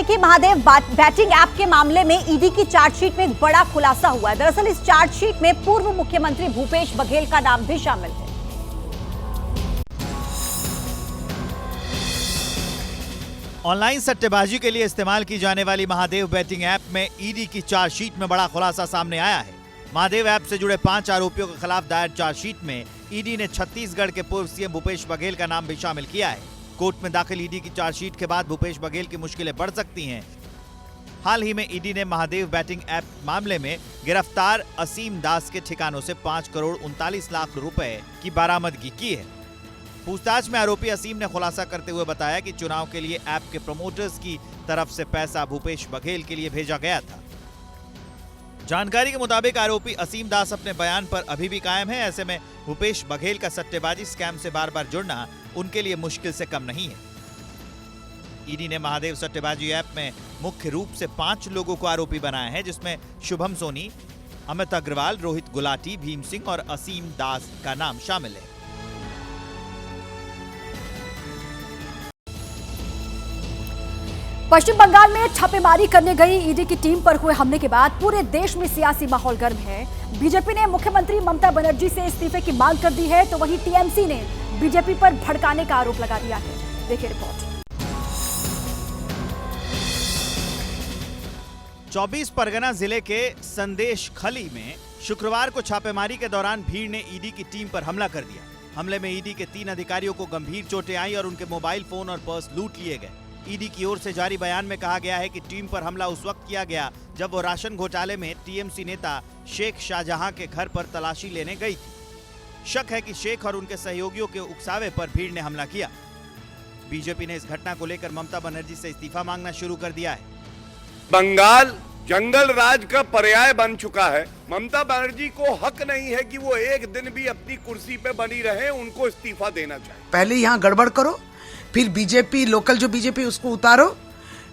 देखिए, Mahadev batting app के मामले में ईडी की चार्जशीट में एक बड़ा खुलासा हुआ है। दरअसल इस चार्जशीट में पूर्व मुख्यमंत्री भूपेश बघेल का नाम भी शामिल है। ऑनलाइन सट्टेबाजी के लिए इस्तेमाल की जाने वाली महादेव बैटिंग ऐप में ईडी की चार्जशीट में बड़ा खुलासा सामने आया है। महादेव ऐप से जुड़े 5 आरोपियों के खिलाफ दायर चार्जशीट में ईडी ने छत्तीसगढ़ के पूर्व सीएम भूपेश बघेल का नाम भी शामिल किया है। कोर्ट में दाखिल ईडी की चार्जशीट के बाद भूपेश बघेल की मुश्किलें बढ़ सकती हैं। हाल ही में ईडी ने महादेव बैटिंग ऐप मामले में गिरफ्तार असीम दास के ठिकानों से 5 करोड़ 39 लाख रुपए की बरामदगी की है। पूछताछ में आरोपी असीम ने खुलासा करते हुए बताया कि चुनाव के लिए ऐप के प्रमोटर्स की तरफ से पैसा भूपेश बघेल के लिए भेजा गया था। जानकारी के मुताबिक आरोपी असीम दास अपने बयान पर अभी भी कायम है। ऐसे में भूपेश बघेल का सट्टेबाजी स्कैम से बार बार जुड़ना उनके लिए मुश्किल से कम नहीं है। ईडी ने महादेव सट्टेबाजी ऐप में मुख्य रूप से 5 लोगों को आरोपी बनाया है, जिसमें शुभम सोनी, अमित अग्रवाल, रोहित गुलाटी, भीम सिंह और असीम दास का नाम शामिल है। पश्चिम बंगाल में छापेमारी करने गई ईडी की टीम पर हुए हमले के बाद पूरे देश में सियासी माहौल गर्म है। बीजेपी ने मुख्यमंत्री ममता बनर्जी से इस्तीफे की मांग कर दी है, तो वहीं टीएमसी ने बीजेपी पर भड़काने का आरोप लगा दिया है। देखिए रिपोर्ट। 24 परगना जिले के संदेश खली में शुक्रवार को छापेमारी के दौरान भीड़ ने ईडी की टीम पर हमला कर दिया। हमले में ईडी के 3 अधिकारियों को गंभीर चोटें आई और उनके मोबाइल फोन और पर्स लूट लिए गए। ईडी की ओर से जारी बयान में कहा गया है कि टीम पर हमला उस वक्त किया गया जब वो राशन घोटाले में टीएमसी नेता शेख शाहजहां के घर पर तलाशी लेने गई थी। शक है कि शेख और उनके सहयोगियों के उकसावे पर भीड़ ने हमला किया। बीजेपी ने इस घटना को लेकर ममता बनर्जी से इस्तीफा मांगना शुरू कर दिया है। बंगाल जंगल राज का पर्याय बन चुका है। ममता बनर्जी को हक नहीं है कि वो एक दिन भी अपनी कुर्सी पे बनी रहे, उनको इस्तीफा देना चाहिए। पहले यहाँ गड़बड़ करो, फिर बीजेपी लोकल जो बीजेपी उसको उतारो,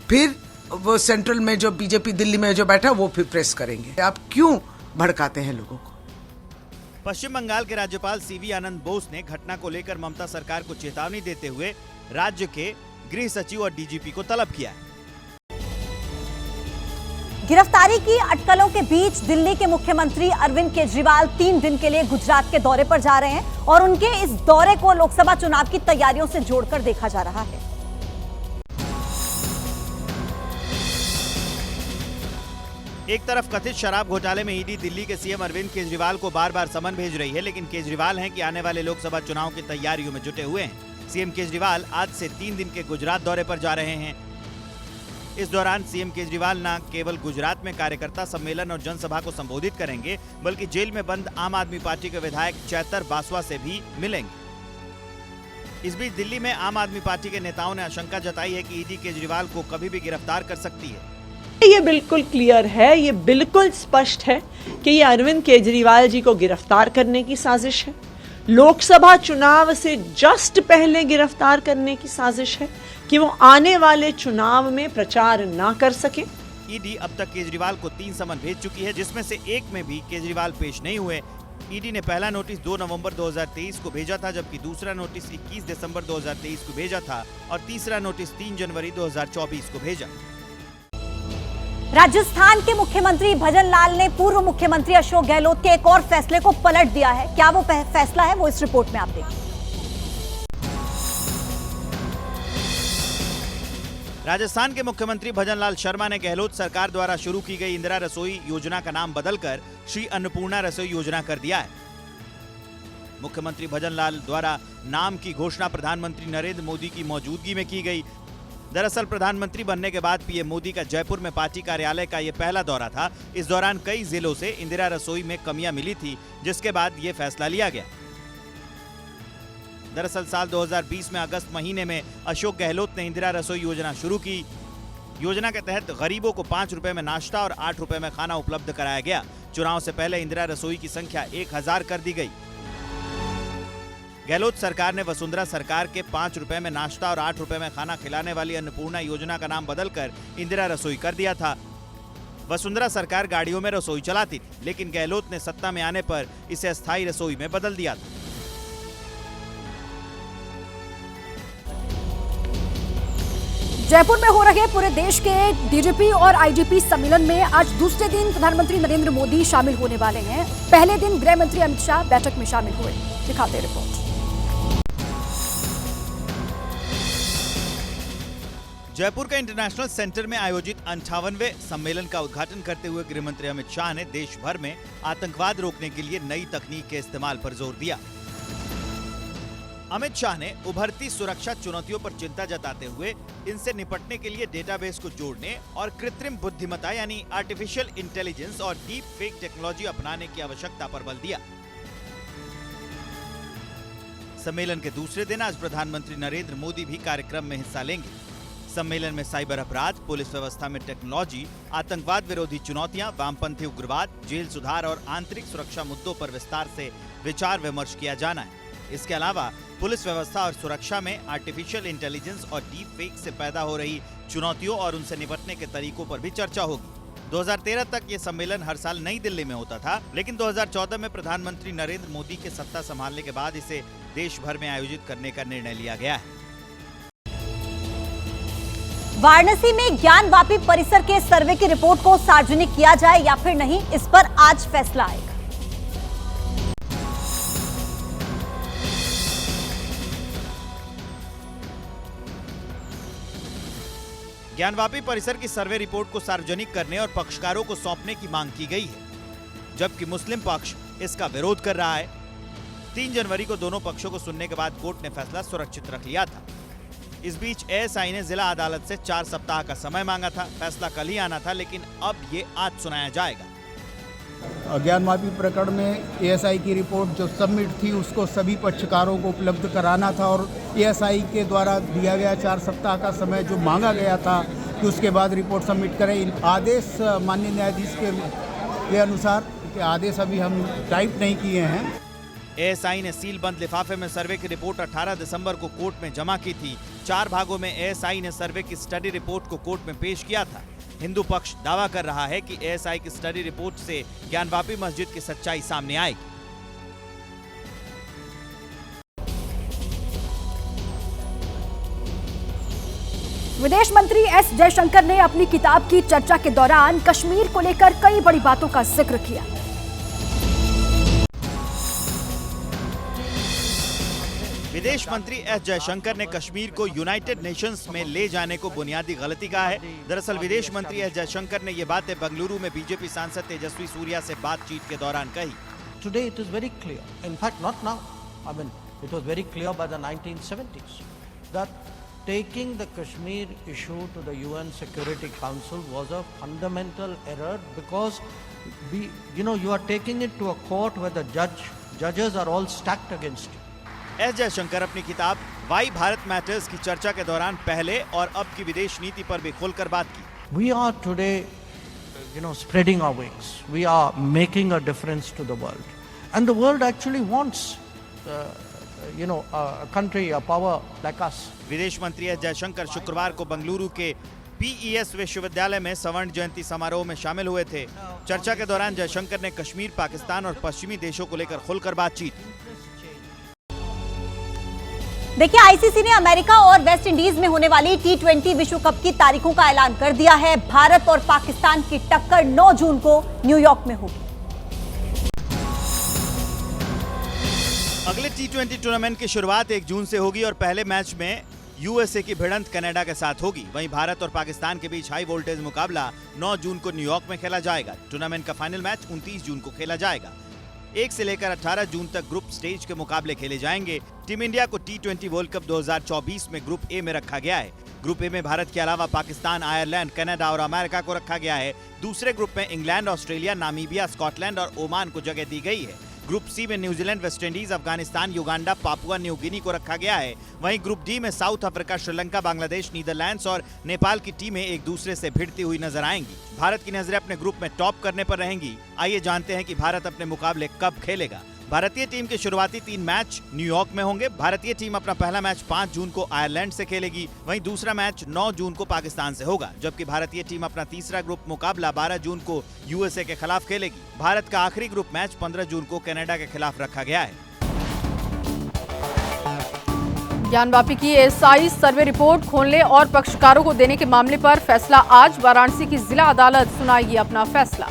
फिर वो सेंट्रल में जो बीजेपी दिल्ली में जो बैठा वो फिर प्रेस करेंगे। आप क्यों भड़काते हैं लोगों को? पश्चिम बंगाल के राज्यपाल सीवी आनंद बोस ने घटना को लेकर ममता सरकार को चेतावनी देते हुए राज्य के गृह सचिव और डीजीपी को तलब किया है। गिरफ्तारी की अटकलों के बीच दिल्ली के मुख्यमंत्री अरविंद केजरीवाल 3 दिन के लिए गुजरात के दौरे पर जा रहे हैं और उनके इस दौरे को लोकसभा चुनाव की तैयारियों से जोड़कर देखा जा रहा है। एक तरफ कथित शराब घोटाले में ईडी दिल्ली के सीएम अरविंद केजरीवाल को बार बार समन भेज रही है, लेकिन केजरीवाल हैं कि आने वाले लोकसभा चुनाव की तैयारियों में जुटे हुए हैं। सीएम केजरीवाल आज से 3 दिन के गुजरात दौरे पर जा रहे हैं। इस दौरान सीएम केजरीवाल न केवल गुजरात में कार्यकर्ता सम्मेलन और जनसभा को संबोधित करेंगे, बल्कि जेल में बंद आम आदमी पार्टी के विधायक चैतर बासवा से भी मिलेंगे। इस बीच दिल्ली में आम आदमी पार्टी के नेताओं ने आशंका जताई है कि ईडी केजरीवाल को कभी भी गिरफ्तार कर सकती है। ये बिल्कुल क्लियर है, ये बिल्कुल स्पष्ट है कि ये अरविंद केजरीवाल जी को गिरफ्तार करने की साजिश है। लोकसभा चुनाव से जस्ट पहले गिरफ्तार करने की साजिश है कि वो आने वाले चुनाव में प्रचार ना कर सके। ईडी अब तक केजरीवाल को 3 समन भेज चुकी है, जिसमें से एक में भी केजरीवाल पेश नहीं हुए। ईडी ने पहला नोटिस 2 नवंबर 2023 को भेजा था, जबकि दूसरा नोटिस 21 दिसंबर 2023 को भेजा था और तीसरा नोटिस 3 जनवरी 2024 को भेजा। राजस्थान के मुख्यमंत्री भजन लाल ने पूर्व मुख्यमंत्री अशोक गहलोत के एक और फैसले को पलट दिया है। क्या वो फैसला है, वो इस रिपोर्ट में आप देखिए। राजस्थान के मुख्यमंत्री भजन लाल शर्मा ने गहलोत सरकार द्वारा शुरू की गई इंदिरा रसोई योजना का नाम बदलकर श्री अन्नपूर्णा रसोई योजना कर दिया है। मुख्यमंत्री भजन लाल द्वारा नाम की घोषणा प्रधानमंत्री नरेंद्र मोदी की मौजूदगी में की गई। दरअसल प्रधानमंत्री बनने के बाद पीएम मोदी का जयपुर में पार्टी कार्यालय का यह पहला दौरा था। इस दौरान कई जिलों से इंदिरा रसोई में कमियां मिली थी, जिसके बाद यह फैसला लिया गया। दरअसल साल 2020 में अगस्त महीने में अशोक गहलोत ने इंदिरा रसोई योजना शुरू की। योजना के तहत गरीबों को 5 रुपए में नाश्ता और 8 रुपए में खाना उपलब्ध कराया गया। चुनाव से पहले इंदिरा रसोई की संख्या 1000 कर दी गई। गहलोत सरकार ने वसुंधरा सरकार के 5 रुपए में नाश्ता और 8 रुपए में खाना खिलाने वाली अन्नपूर्णा योजना का नाम बदलकर इंदिरा रसोई कर दिया था। वसुंधरा सरकार गाड़ियों में रसोई चलाती थी, लेकिन गहलोत ने सत्ता में आने पर इसे अस्थायी रसोई में बदल दिया था। जयपुर में हो रहे पूरे देश के डीजीपी और आईजीपी सम्मेलन में आज दूसरे दिन प्रधानमंत्री नरेंद्र मोदी शामिल होने वाले हैं। पहले दिन गृह मंत्री अमित शाह बैठक में शामिल हुए। दिखाते रिपोर्ट। जयपुर के इंटरनेशनल सेंटर में आयोजित 58वें सम्मेलन का उद्घाटन करते हुए गृह मंत्री अमित शाह ने देश भर में आतंकवाद रोकने के लिए नई तकनीक के इस्तेमाल पर जोर दिया। अमित शाह ने उभरती सुरक्षा चुनौतियों पर चिंता जताते हुए इनसे निपटने के लिए डेटाबेस को जोड़ने और कृत्रिम बुद्धिमत्ता यानी आर्टिफिशियल इंटेलिजेंस और डीप फेक टेक्नोलॉजी अपनाने की आवश्यकता पर बल दिया। सम्मेलन के दूसरे दिन आज प्रधानमंत्री नरेंद्र मोदी भी कार्यक्रम में हिस्सा लेंगे। सम्मेलन में साइबर अपराध, पुलिस व्यवस्था में टेक्नोलॉजी, आतंकवाद विरोधी चुनौतियां, वामपंथी उग्रवाद, जेल सुधार और आंतरिक सुरक्षा मुद्दों पर विस्तार से विचार विमर्श किया जाना है। इसके अलावा पुलिस व्यवस्था और सुरक्षा में आर्टिफिशियल इंटेलिजेंस और डीप फेक से पैदा हो रही चुनौतियों और उनसे निपटने के तरीकों पर भी चर्चा होगी। 2013 तक ये सम्मेलन हर साल नई दिल्ली में होता था, लेकिन 2014 में प्रधानमंत्री नरेंद्र मोदी के सत्ता संभालने के बाद इसे देश भर में आयोजित करने का निर्णय लिया गया है। वाराणसी में ज्ञानवापी परिसर के सर्वे की रिपोर्ट को सार्वजनिक किया जाए या फिर नहीं, इस पर आज फैसला आएगा। ज्ञानवापी परिसर की सर्वे रिपोर्ट को सार्वजनिक करने और पक्षकारों को सौंपने की मांग की गई है, जबकि मुस्लिम पक्ष इसका विरोध कर रहा है। 3 जनवरी को दोनों पक्षों को सुनने के बाद कोर्ट ने फैसला सुरक्षित रख लिया था। इस बीच एएसआई ने जिला अदालत से 4 सप्ताह का समय मांगा था। फैसला कल ही आना था, लेकिन अब ये आज सुनाया जाएगा। ज्ञानवापी प्रकरण में एएसआई की रिपोर्ट जो सबमिट थी उसको सभी पक्षकारों को उपलब्ध कराना था और एएसआई के द्वारा दिया गया 4 सप्ताह का समय जो मांगा गया था कि उसके बाद रिपोर्ट सबमिट करें। आदेश माननीय न्यायाधीश के अनुसार आदेश अभी हम टाइप नहीं किए हैं। एएसआई ने सील बंद लिफाफे में सर्वे की रिपोर्ट 18 दिसंबर को कोर्ट में जमा की थी। 4 भागों में एएसआई ने सर्वे की स्टडी रिपोर्ट को कोर्ट में पेश किया था। हिंदू पक्ष दावा कर रहा है कि एएसआई की स्टडी रिपोर्ट से ज्ञानवापी मस्जिद की सच्चाई सामने आएगी। विदेश मंत्री एस जयशंकर ने अपनी किताब की चर्चा के दौरान कश्मीर को लेकर कई बड़ी बातों का जिक्र किया। विदेश मंत्री एस जयशंकर ने कश्मीर को यूनाइटेड नेशंस में ले जाने को बुनियादी गलती कहा है। दरअसल विदेश मंत्री एस जयशंकर ने ये बातें बेंगलुरु में बीजेपी सांसद तेजस्वी सूर्या से बातचीत के दौरान कही। Today it is very clear. In fact, not now. I mean, it was very clear by the 1970s that taking the Kashmir issue to the UN Security Council was a fundamental error because you are taking it to a court where the judges are all stacked against you. S Jaishankar अपनी किताब Y Bharat matters की चर्चा के दौरान पहले और अब की विदेश नीति पर भी खुलकर बात की। We are today, spreading our wings. We are making a difference to the world, and the world actually wants, a country, a power like us. विदेश मंत्री एस जयशंकर शुक्रवार को बेंगलुरु के PES विश्वविद्यालय में स्वर्ण जयंती समारोह में शामिल हुए थे। चर्चा के दौरान जयशंकर ने कश्मीर, पाकिस्तान और पश्चिमी देशों को लेकर खुलकर बातचीत की। देखिए, आईसीसी ने अमेरिका और वेस्ट इंडीज में होने वाली T20 विश्व कप की तारीखों का ऐलान कर दिया है। भारत और पाकिस्तान की टक्कर 9 जून को न्यूयॉर्क में होगी। अगले T20 टूर्नामेंट की शुरुआत 1 जून से होगी और पहले मैच में यूएसए की भिड़ंत कनाडा के साथ होगी। वहीं भारत और पाकिस्तान के बीच हाई वोल्टेज मुकाबला 9 जून को न्यूयॉर्क में खेला जाएगा। टूर्नामेंट का फाइनल मैच 29 जून को खेला जाएगा। 1 से लेकर 18 जून तक ग्रुप स्टेज के मुकाबले खेले जाएंगे। टीम इंडिया को T20 वर्ल्ड कप 2024 में ग्रुप ए में रखा गया है। ग्रुप ए में भारत के अलावा पाकिस्तान, आयरलैंड, कनाडा और अमेरिका को रखा गया है। दूसरे ग्रुप में इंग्लैंड, ऑस्ट्रेलिया, नामीबिया, स्कॉटलैंड और ओमान को जगह दी गई है। ग्रुप सी में New Zealand, West Indies, Afghanistan, Uganda, Papua New Guinea को रखा गया है। वहीं ग्रुप डी में south Africa, Sri Lanka, Bangladesh, Netherlands और नेपाल की टीमें एक दूसरे से भिड़ती हुई नजर आएंगी। भारत की नजरें अपने ग्रुप में टॉप करने पर रहेंगी। आइए जानते हैं कि भारत अपने मुकाबले कब खेलेगा। भारतीय टीम के शुरुआती 3 मैच न्यूयॉर्क में होंगे। भारतीय टीम अपना पहला मैच 5 जून को आयरलैंड से खेलेगी। वहीं दूसरा मैच 9 जून को पाकिस्तान से होगा, जबकि भारतीय टीम अपना तीसरा ग्रुप मुकाबला 12 जून को यूएसए के खिलाफ खेलेगी। भारत का आखिरी ग्रुप मैच 15 जून को कनाडा के खिलाफ रखा गया है। ज्ञानवापी की एएसआई सर्वे रिपोर्ट खोलने और पक्षकारों को देने के मामले पर फैसला आज। वाराणसी की जिला अदालत सुनाएगी अपना फैसला।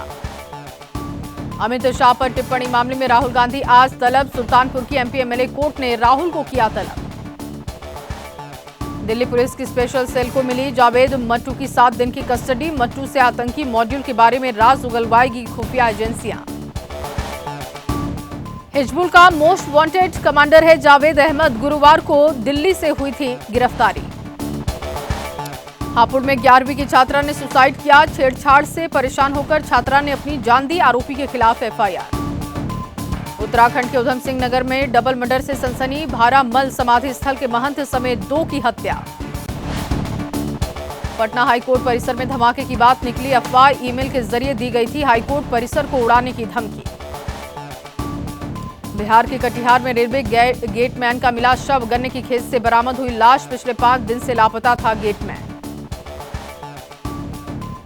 अमित शाह पर टिप्पणी मामले में राहुल गांधी आज तलब। सुल्तानपुर की एमपी एमएलए कोर्ट ने राहुल को किया तलब। दिल्ली पुलिस की स्पेशल सेल को मिली जावेद मट्टू की 7 दिन की कस्टडी। मट्टू से आतंकी मॉड्यूल के बारे में राज उगलवाएगी खुफिया एजेंसियां। हिजबुल का मोस्ट वांटेड कमांडर है जावेद अहमद। गुरुवार को दिल्ली से हुई थी गिरफ्तारी। हापुड़ में 11वीं की छात्रा ने सुसाइड किया। छेड़छाड़ से परेशान होकर छात्रा ने अपनी जान दी। आरोपी के खिलाफ एफआईआर। उत्तराखंड के उधम सिंह नगर में डबल मर्डर से सनसनी। भारा मल समाधि स्थल के महंत समेत 2 की हत्या। पटना हाईकोर्ट परिसर में धमाके की बात निकली। अफवाह ईमेल के जरिए दी गई थी। हाईकोर्ट परिसर को उड़ाने की धमकी। बिहार के कटिहार में रेलवे गेटमैन का मिला शव। गन्ने की खेत से बरामद हुई लाश। पिछले 5 दिन से लापता था गेटमैन।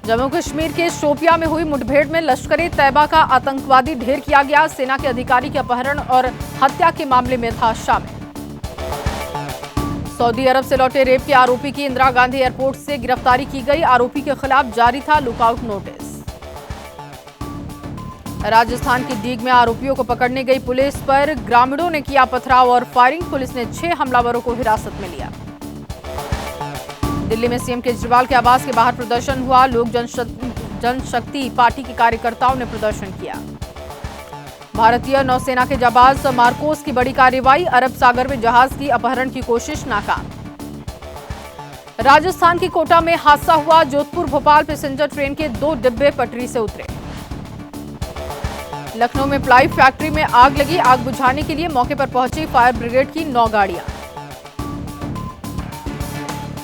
जम्मू कश्मीर के शोपिया में हुई मुठभेड़ में लश्कर-ए तैयबा का आतंकवादी ढेर किया गया। सेना के अधिकारी के अपहरण और हत्या के मामले में था शामिल। सऊदी अरब से लौटे रेप के आरोपी की इंदिरा गांधी एयरपोर्ट से गिरफ्तारी की गई। आरोपी के खिलाफ जारी था लुकआउट नोटिस। राजस्थान की डीग में आरोपियों को पकड़ने गई पुलिस पर ग्रामीणों ने किया पथराव और फायरिंग। पुलिस ने 6 हमलावरों को हिरासत में लिया। दिल्ली में सीएम केजरीवाल के आवास के बाहर प्रदर्शन हुआ। लोक जनशक्ति पार्टी के कार्यकर्ताओं ने प्रदर्शन किया। भारतीय नौसेना के जाबाज मार्कोस की बड़ी कार्रवाई। अरब सागर में जहाज की अपहरण की कोशिश नाकाम। राजस्थान की कोटा में हादसा हुआ। जोधपुर भोपाल पैसेंजर ट्रेन के 2 डिब्बे पटरी से उतरे। लखनऊ में प्लाई फैक्ट्री में आग लगी। आग बुझाने के लिए मौके पर पहुंची फायर ब्रिगेड की 9 गाड़ियां।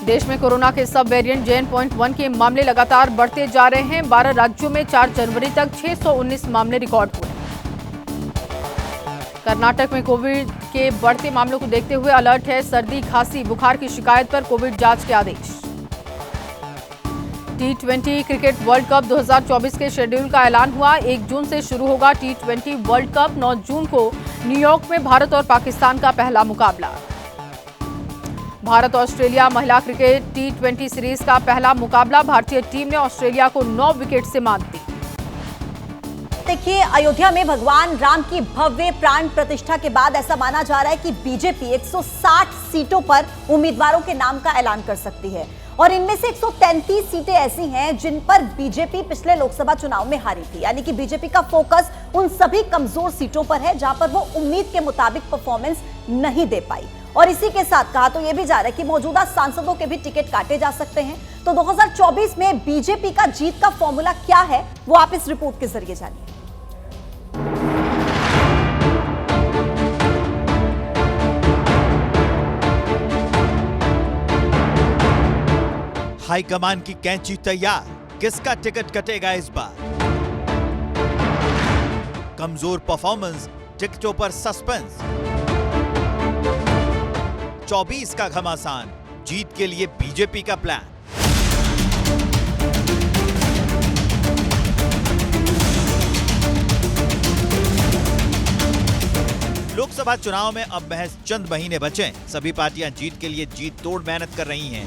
देश में कोरोना के सब वेरिएंट JN.1 के मामले लगातार बढ़ते जा रहे हैं। 12 राज्यों में 4 जनवरी तक 619 मामले रिकॉर्ड हुए। कर्नाटक में कोविड के बढ़ते मामलों को देखते हुए अलर्ट है। सर्दी, खांसी, बुखार की शिकायत पर कोविड जांच के आदेश। T20 क्रिकेट वर्ल्ड कप 2024 के शेड्यूल का ऐलान हुआ। 1 जून से शुरू होगा T20 वर्ल्ड कप। 9 जून को न्यूयॉर्क में भारत और पाकिस्तान का पहला मुकाबला। भारत ऑस्ट्रेलिया महिला क्रिकेट T20 सीरीज का पहला मुकाबला। भारतीय टीम ने ऑस्ट्रेलिया को 9 विकेट से मात दी। देखिए, अयोध्या में भगवान राम की भव्य प्राण प्रतिष्ठा के बाद ऐसा माना जा रहा है कि बीजेपी 160 सीटों पर उम्मीदवारों के नाम का ऐलान कर सकती है और इनमें से 133 सीटें ऐसी हैं जिन पर बीजेपी पिछले लोकसभा चुनाव में हारी थी। यानी कि बीजेपी का फोकस उन सभी कमजोर सीटों पर है जहां पर वो उम्मीद के मुताबिक परफॉर्मेंस नहीं दे पाई। और इसी के साथ कहा तो यह भी जा रहा है कि मौजूदा सांसदों के भी टिकट काटे जा सकते हैं। तो 2024 में बीजेपी का जीत का फॉर्मूला क्या है, वो आप इस रिपोर्ट के जरिए जानिए। हाईकमान की कैंची तैयार। किसका टिकट कटेगा इस बार? कमजोर परफॉर्मेंस, टिकटों पर सस्पेंस। 24 का घमासान, जीत के लिए बीजेपी का प्लान। लोकसभा चुनाव में अब महज चंद महीने बचे हैं। सभी पार्टियां जीत के लिए जीत तोड़ मेहनत कर रही हैं।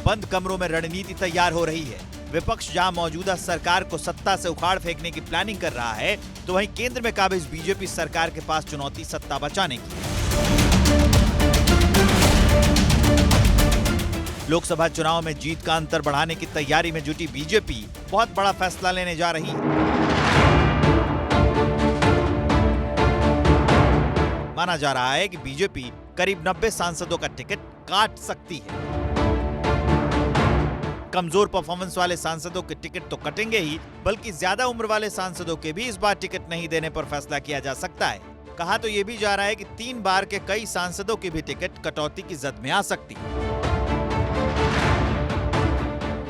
बंद कमरों में रणनीति तैयार हो रही है। विपक्ष जहां मौजूदा सरकार को सत्ता से उखाड़ फेंकने की प्लानिंग कर रहा है, तो वहीं केंद्र में काबिज बीजेपी सरकार के पास चुनौती सत्ता बचाने की। लोकसभा चुनाव में जीत का अंतर बढ़ाने की तैयारी में जुटी बीजेपी बहुत बड़ा फैसला लेने जा रही है। माना जा रहा है कि बीजेपी करीब 90 सांसदों का टिकट काट सकती है। कमजोर परफॉर्मेंस वाले सांसदों के टिकट तो कटेंगे ही, बल्कि ज्यादा उम्र वाले सांसदों के भी इस बार टिकट नहीं देने पर फैसला किया जा सकता है। कहा तो यह भी जा रहा है कि 3 बार के कई सांसदों की भी टिकट कटौती की जद में आ सकती है।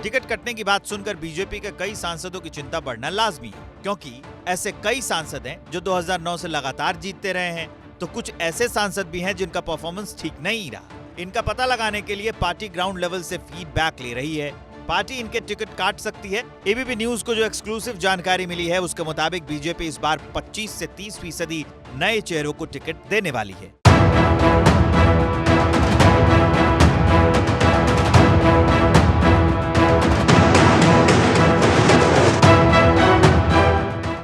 टिकट कटने की बात सुनकर बीजेपी के कई सांसदों की चिंता बढ़ना लाजमी है, क्योंकि ऐसे कई सांसद हैं जो 2009 से लगातार जीतते रहे हैं, तो कुछ ऐसे सांसद भी हैं जिनका परफॉर्मेंस ठीक नहीं रहा। इनका पता लगाने के लिए पार्टी ग्राउंड लेवल से फीडबैक ले रही है। पार्टी इनके टिकट काट सकती है। एबीपी न्यूज को जो एक्सक्लूसिव जानकारी मिली है, उसके मुताबिक बीजेपी इस बार 25 से 30% नए चेहरों को टिकट देने वाली है।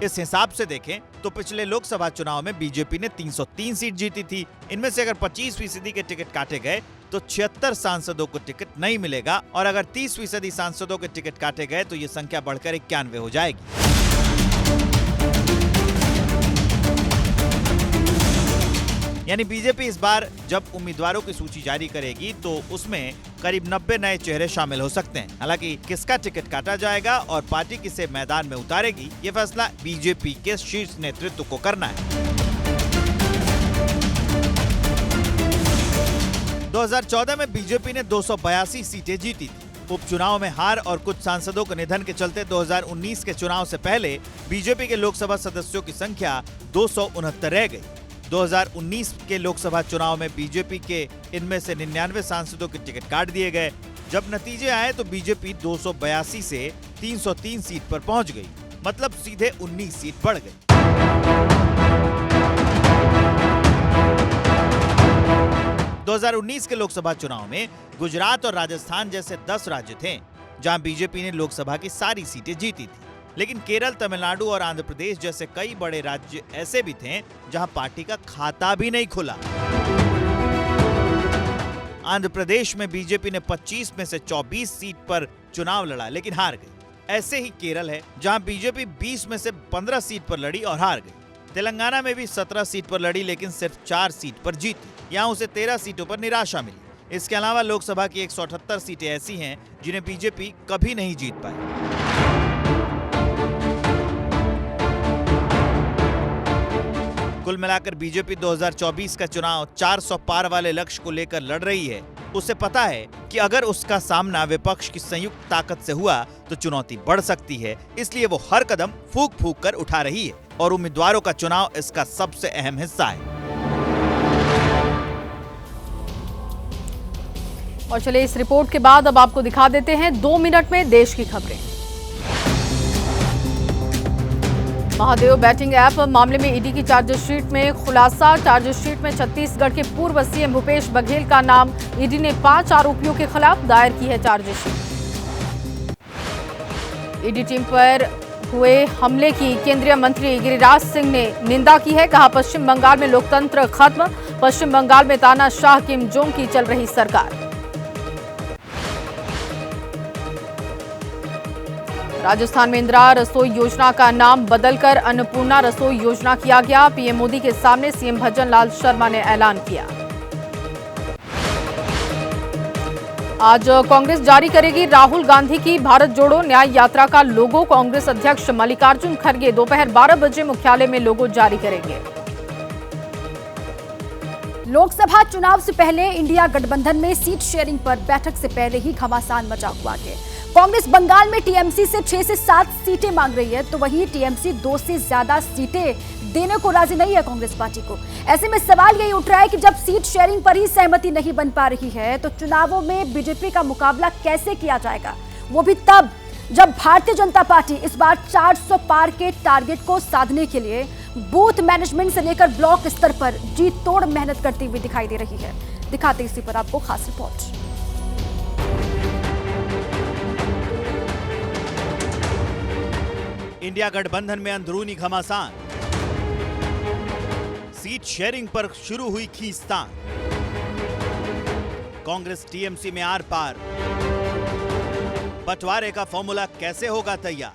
इस हिसाब से देखें तो पिछले लोकसभा चुनाव में बीजेपी ने 303 सीट जीती थी। इनमें से अगर 25% के टिकट काटे गए तो 76 सांसदों को टिकट नहीं मिलेगा और अगर 30% सांसदों के टिकट काटे गए तो ये संख्या बढ़कर 91 हो जाएगी। यानी बीजेपी इस बार जब उम्मीदवारों की सूची जारी करेगी तो उसमें करीब 90 नए चेहरे शामिल हो सकते हैं। हालांकि किसका टिकट काटा जाएगा और पार्टी किसे मैदान में उतारेगी, ये फैसला बीजेपी के शीर्ष नेतृत्व को करना है। 2014 में बीजेपी ने 282 सीटें जीती थी। उपचुनाव में हार और कुछ सांसदों के निधन के चलते 2019 के चुनाव से पहले बीजेपी के लोकसभा सदस्यों की संख्या 269 रह गई। 2019 के लोकसभा चुनाव में बीजेपी के इनमें से 99 सांसदों के टिकट काट दिए गए। जब नतीजे आए तो बीजेपी 282 से 303 सीट पर पहुंच गई, मतलब सीधे 19 सीट बढ़ गई। – 2019 के लोकसभा चुनाव में गुजरात और राजस्थान जैसे 10 राज्य थे जहां बीजेपी ने लोकसभा की सारी सीटें जीती थी, लेकिन केरल, तमिलनाडु और आंध्र प्रदेश जैसे कई बड़े राज्य ऐसे भी थे जहां पार्टी का खाता भी नहीं खुला। आंध्र प्रदेश में बीजेपी ने 25 में से 24 सीट पर चुनाव लड़ा लेकिन हार गई। ऐसे ही केरल है जहां बीजेपी 20 में से 15 सीट पर लड़ी और हार गई। तेलंगाना में भी 17 सीट पर लड़ी लेकिन सिर्फ 4 सीट पर जीती। यहां उसे 13 सीटों पर निराशा मिली। इसके अलावा लोकसभा की 178 सीटें ऐसी हैं जिन्हें बीजेपी कभी नहीं जीत पाई। कुल मिलाकर बीजेपी 2024 का चुनाव 400 पार वाले लक्ष्य को लेकर लड़ रही है। उसे पता है कि अगर उसका सामना विपक्ष की संयुक्त ताकत से हुआ तो चुनौती बढ़ सकती है, इसलिए वो हर कदम फूंक फूंक कर उठा रही है और उम्मीदवारों का चुनाव इसका सबसे अहम हिस्सा है। और चलिए इस रिपोर्ट के बाद अब आपको दिखा देते हैं 2 मिनट में देश की खबरें। महादेव बैटिंग ऐप मामले में ईडी की चार्जशीट में खुलासा। चार्जशीट में छत्तीसगढ़ के पूर्व सीएम भूपेश बघेल का नाम। ईडी ने 5 आरोपियों के खिलाफ दायर की है चार्जशीट। ईडी टीम पर हुए हमले की केंद्रीय मंत्री गिरिराज सिंह ने निंदा की है। कहा पश्चिम बंगाल में लोकतंत्र खत्म। पश्चिम बंगाल में तानाशाह किम जोंग की चल रही सरकार। राजस्थान में इंदिरा रसोई योजना का नाम बदलकर अन्नपूर्णा रसोई योजना किया गया। पीएम मोदी के सामने सीएम भजन लाल शर्मा ने ऐलान किया। आज कांग्रेस जारी करेगी राहुल गांधी की भारत जोड़ो न्याय यात्रा का लोगो। कांग्रेस अध्यक्ष मल्लिकार्जुन खड़गे दोपहर 12 बजे मुख्यालय में लोगो जारी करेंगे। लोकसभा चुनाव से पहले इंडिया गठबंधन में सीट शेयरिंग पर बैठक से पहले ही घमासान मचा हुआ है। कांग्रेस बंगाल में टीएमसी से 6 से 7 सीटें मांग रही है, तो वहीं टीएमसी 2 से ज्यादा सीटें देने को राजी नहीं है कांग्रेस पार्टी को। ऐसे में सवाल यही उठ रहा है कि जब सीट शेयरिंग पर ही सहमति नहीं बन पा रही है तो चुनावों में बीजेपी का मुकाबला कैसे किया जाएगा, वो भी तब जब भारतीय जनता पार्टी इस बार 400 पार के टारगेट को साधने के लिए बूथ मैनेजमेंट से लेकर ब्लॉक स्तर पर जी तोड़ मेहनत करती हुई दिखाई दे रही है। दिखाते इसी पर आपको खास रिपोर्ट। इंडिया गठबंधन में अंदरूनी घमासान। सीट शेयरिंग पर शुरू हुई खींचतान। कांग्रेस टीएमसी में आर पार। बंटवारे का फॉर्मूला कैसे होगा तैयार?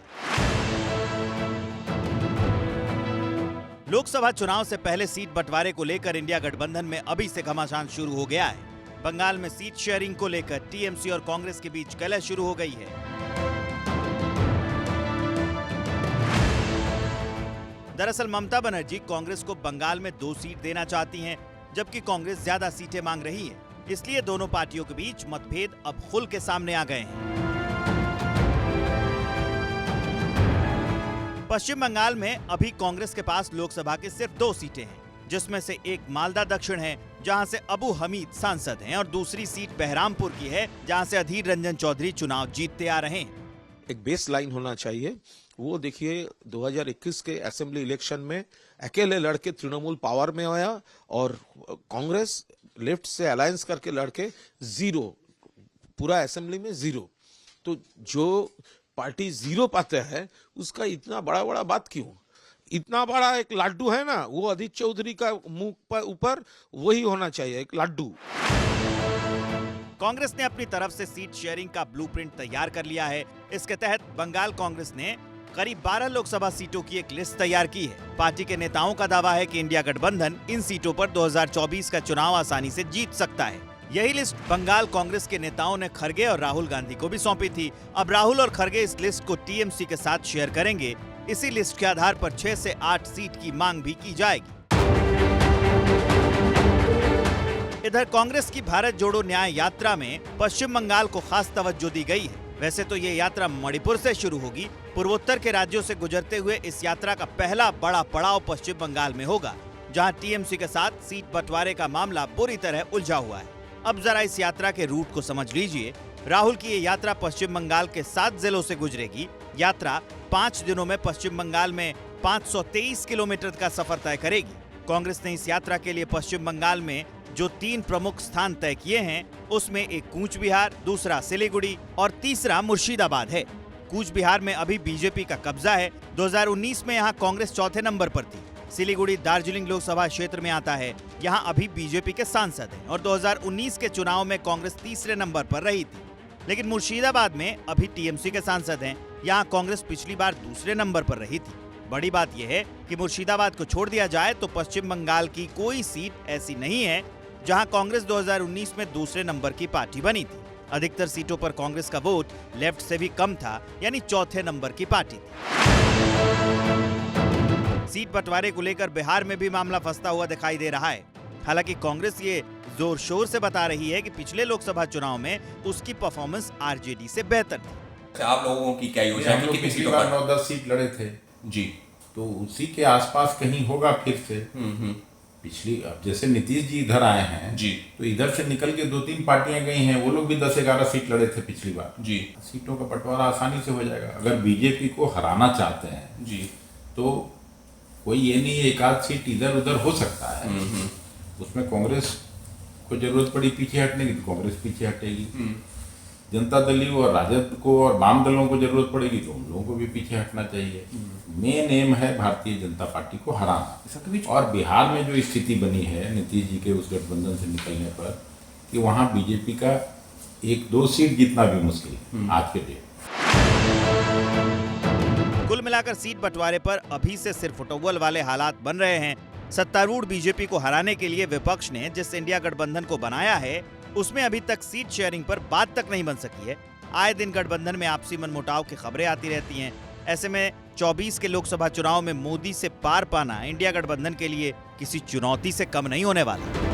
लोकसभा चुनाव से पहले सीट बंटवारे को लेकर इंडिया गठबंधन में अभी से घमासान शुरू हो गया है। बंगाल में सीट शेयरिंग को लेकर टीएमसी और कांग्रेस के बीच कलह शुरू हो गई है। दरअसल ममता बनर्जी कांग्रेस को बंगाल में 2 सीट देना चाहती हैं, जबकि कांग्रेस ज्यादा सीटें मांग रही है। इसलिए दोनों पार्टियों के बीच मतभेद अब खुल के सामने आ गए हैं। पश्चिम बंगाल में अभी कांग्रेस के पास लोकसभा की सिर्फ 2 सीटें हैं, जिसमें से एक मालदा दक्षिण है जहां से अबू हमीद सांसद हैं और दूसरी सीट बहरामपुर की है जहां से अधीर रंजन चौधरी चुनाव जीतते आ रहे हैं। एक बेस लाइन होना चाहिए। वो देखिए 2021 के असेंबली इलेक्शन में अकेले लड़के तृणमूल पावर में आया और कांग्रेस लेफ्ट से अलायंस करके लड़के जीरो, पूरा असेंबली में जीरो। तो जो पार्टी जीरो पाते हैं उसका इतना बड़ा बड़ा बात क्यों? इतना बड़ा एक लाड्डू है ना, वो अदित चौधरी का मुंह पर ऊपर वही होना चाहिए, एक लाड्डू। कांग्रेस ने अपनी तरफ से सीट शेयरिंग का ब्लूप्रिंट तैयार कर लिया है। इसके तहत बंगाल कांग्रेस ने करीब 12 लोकसभा सीटों की एक लिस्ट तैयार की है। पार्टी के नेताओं का दावा है कि इंडिया गठबंधन इन सीटों पर 2024 का चुनाव आसानी से जीत सकता है। यही लिस्ट बंगाल कांग्रेस के नेताओं ने खरगे और राहुल गांधी को भी सौंपी थी। अब राहुल और खरगे इस लिस्ट को टीएमसी के साथ शेयर करेंगे। इसी लिस्ट के आधार पर 6 से 8 सीट की मांग भी की जाएगी। इधर कांग्रेस की भारत जोड़ो न्याय यात्रा में पश्चिम बंगाल को खास तवज्जो दी गई है। वैसे तो ये यात्रा मणिपुर से शुरू होगी। पूर्वोत्तर के राज्यों से गुजरते हुए इस यात्रा का पहला बड़ा पड़ाव पश्चिम बंगाल में होगा, जहां टीएमसी के साथ सीट बंटवारे का मामला बुरी तरह उलझा हुआ है। अब जरा इस यात्रा के रूट को समझ लीजिए। राहुल की ये यात्रा पश्चिम बंगाल के 7 जिलों से गुजरेगी। यात्रा 5 दिनों में पश्चिम बंगाल में 523 किलोमीटर का सफर तय करेगी। कांग्रेस ने इस यात्रा के लिए पश्चिम बंगाल में जो 3 प्रमुख स्थान तय किए हैं, उसमें एक कूच बिहार, दूसरा सिलीगुड़ी और तीसरा मुर्शिदाबाद है। कूच बिहार में अभी बीजेपी का कब्जा है। 2019 में यहाँ कांग्रेस चौथे नंबर पर थी। सिलीगुड़ी दार्जिलिंग लोकसभा क्षेत्र में आता है। यहाँ अभी बीजेपी के सांसद हैं और 2019 के चुनाव में कांग्रेस तीसरे नंबर पर रही थी। लेकिन मुर्शिदाबाद में अभी टीएमसी के सांसद हैं। यहाँ कांग्रेस पिछली बार दूसरे नंबर पर रही थी। बड़ी बात यह है कि मुर्शिदाबाद को छोड़ दिया जाए तो पश्चिम बंगाल की कोई सीट ऐसी नहीं है जहां कांग्रेस 2019 में दूसरे नंबर की पार्टी बनी थी। अधिकतर सीटों पर कांग्रेस का वोट लेफ्ट से भी कम था, यानी चौथे नंबर की पार्टी थी। सीट बंटवारे को लेकर बिहार में भी मामला फंसता हुआ दिखाई दे रहा है। हालांकि कांग्रेस ये जोर शोर से बता रही है कि पिछले लोकसभा चुनाव में उसकी परफॉर्मेंस आरजेडी से बेहतर थी। आप लोगों की क्या योजना है? कितनी पिछली बार 9-10 सीट लड़े थे जी, तो उसी के आसपास कहीं होगा फिर से। पिछली, अब जैसे नीतीश जी इधर आए हैं जी, तो इधर से निकल के 2-3 पार्टियां गई हैं, वो लोग भी 10-11 सीट लड़े थे पिछली बार जी। सीटों का बंटवारा आसानी से हो जाएगा। अगर बीजेपी को हराना चाहते हैं जी, तो कोई ये नहीं, एक आध सीट इधर उधर हो सकता है। उसमें कांग्रेस को जरूरत पड़ी पीछे हटने की तो कांग्रेस पीछे हटेगी। जनता दल और राजद को और वाम दलों को जरूरत पड़ेगी तो उन लोगों को भी पीछे हटना चाहिए। मेन एम है भारतीय जनता पार्टी को हराना। और बिहार में जो स्थिति बनी है नीतीश जी के उस गठबंधन से निकलने पर, कि वहां बीजेपी का 1-2 सीट जीतना भी मुश्किल है आज के डेट। कुल मिलाकर सीट बंटवारे पर अभी से सिर्फ फुटबॉल वाले हालात बन रहे हैं। सत्तारूढ़ बीजेपी को हराने के लिए विपक्ष ने जिस इंडिया गठबंधन को बनाया है, उसमें अभी तक सीट शेयरिंग पर बात तक नहीं बन सकी है। आए दिन गठबंधन में आपसी मनमुटाव की खबरें आती रहती हैं। ऐसे में 24 के लोकसभा चुनाव में मोदी से पार पाना इंडिया गठबंधन के लिए किसी चुनौती से कम नहीं होने वाला।